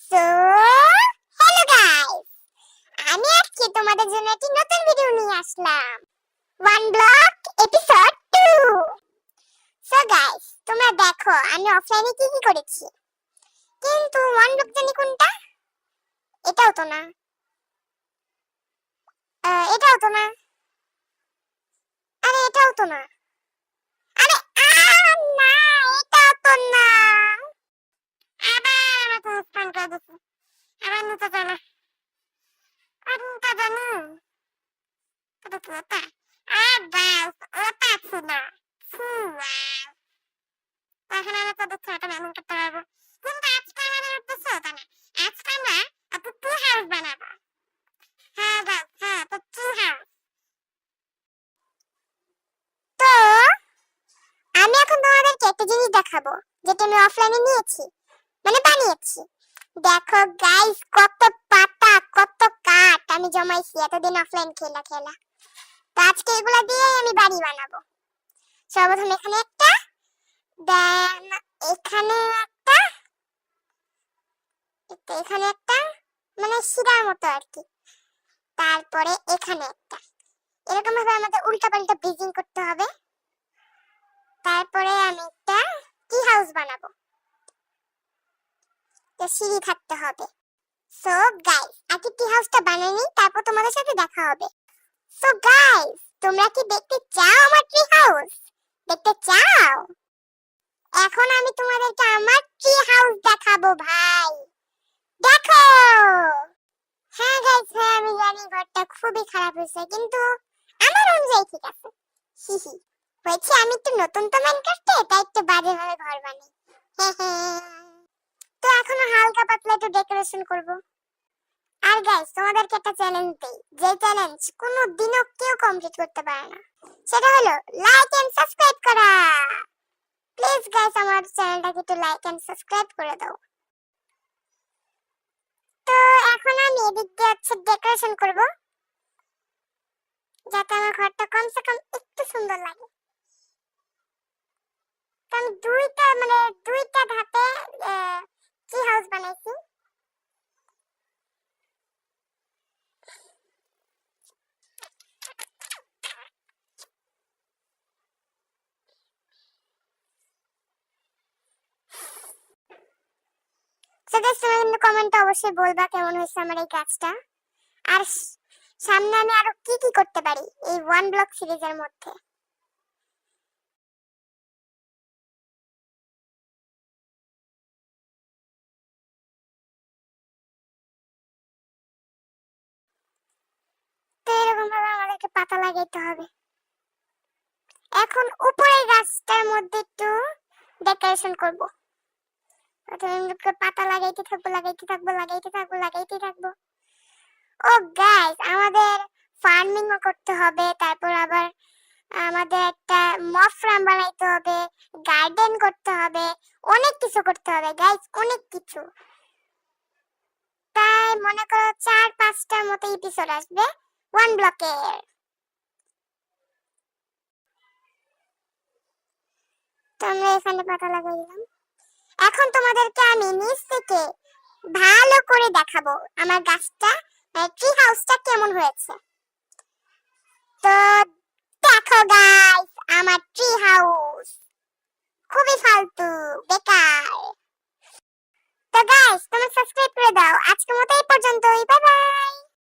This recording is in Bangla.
সো হ্যালো গাইস, আমি আজকে তোমাদের জন্য একটি নতুন ভিডিও নিয়ে আসলাম। One block episode 2। So guys, তোমরা দেখো আমি অফলাইনে কি কি করেছি। কিন্তু ওয়ান ব্লক জানি কোনটা? এটাও তো না, এটাও তো না, আরে এটাও তো না, আরে না, এটাও তো না। আবার আমার তো স্পান করে দিচ্ছি, আবার নিতে জানা, আর নিতে জানি, এটা কি এটা? গাইস, এটা ছিল। এখন আমি তো দেখছি এটা ব্যবহার করতে পারবো, কিন্তু আজকে আমাদের উদ্দেশ্য ওটা না। আজকে আমরা একটা ট্রি হাউস বানাবো। হ্যাঁ গাইস, হ্যাঁ, তো ট্রি হাউস। তো আমি এখন তোমাদেরকে একটা জিনিস দেখাবো, যেটা আমি অফলাইনে নিয়েছি, মানে বানিয়েছি। দেখো গাইস, কত পাতা, কত কাঠ আমি জমাইছি এতদিন অফলাইন খেলা খেলা। তো আজকে এগুলা দিয়ে আমি বাড়ি বানাবো। সর্বপ্রথম এখানে একটা, দেন এখানে একটা, এখানে একটা, মানে শিরার মতো আর কি। তারপরে এখানে একটা, এরকম ভাবে আমাদের উল্টা পাল্টা ব্রিজিং করতে হবে। তারপরে আমি একটা টি হাউস বানাবো, তো সিঁড়ি থাকতে হবে। সো গাইস, আগে টি হাউসটা বানিয়ে নিই, তারপর তোমাদের সাথে দেখা হবে। সো গাইস, তোমরা কি দেখতে চাও আমার ট্রি হাউস? দেখতে চাও? এখন আমি তোমাদেরকে আমার ট্রি হাউস দেখাবো ভাই। দেখো। হ্যাঁ গাইস, হ্যাঁ আমি জানি ঘরটা খুবই খারাপ হয়েছে, কিন্তু আমার অনুযায়ী ঠিক আছে। হিহি, হয়েছে আমি একটু নতুন তো মাইনক্রাফটে, তাই একটু বাজে ভাবে ঘর বানাই। তো এখনো হালকা পাতলা একটু ডেকোরেশন করব। আর গাইস, তোমাদেরকে একটা চ্যালেঞ্জ দেই, যে চ্যালেঞ্জ কোনো দিনও কেউ কমপ্লিট করতে পারে না। সেটা হলো লাইক এন্ড সাবস্ক্রাইব করা। প্লিজ গাইস, আমার চ্যানেলটাকে একটু লাইক এন্ড সাবস্ক্রাইব করে দাও। তো এখন আমি এদিক দিয়ে হচ্ছে ডেকোরেশন করব, যাতে আমার ঘরটা কমসে কম একটু সুন্দর লাগে। তো আমি দুইটা ধাপে ট্রি হাউস বানাইছি। সেটা তোমরা কিন্তু কমেন্টে অবশ্যই বলবা কেমন হয়েছে আমার এই কাজটা। আর সামনে আমি আরো কি কি করতে পারি এই ওয়ান ব্লক সিরিজের মধ্যে। তো এরকম ভাবে আমাদেরকে পাতা লাগাইতে হবে। এখন উপরের গাছটার মধ্যে একটু ডেকোরেশন করব। পাতা লাগাইতে থাকবো, লাগাইতে থাকবো, লাগাইতে থাকবো, লাগাইতে থাকবো। ও গাইস, আমাদের ফার্মিংও করতে হবে, তারপর আবার আমাদের একটা মফ ফার্ম বানাইতে হবে, গার্ডেন করতে হবে, অনেক কিছু করতে হবে গাইস, অনেক কিছু। তাই মনে করো 4-5টার মতো এপিসোড আসবে ওয়ান ব্লকের। তো আমরা এখানে পাতা লাগাই দিলাম। এখন তোমাদেরকে আমি নিচ থেকে ভালো করে দেখাবো আমার গাছটা, ট্রি হাউসটা কেমন হয়েছে। তো দেখো গাইস, আমার ট্রি হাউস খুবই ফালতু, বেকার। তো গাইস, তোমরা সাবস্ক্রাইব করে দাও। আজকের মতো এই পর্যন্তই।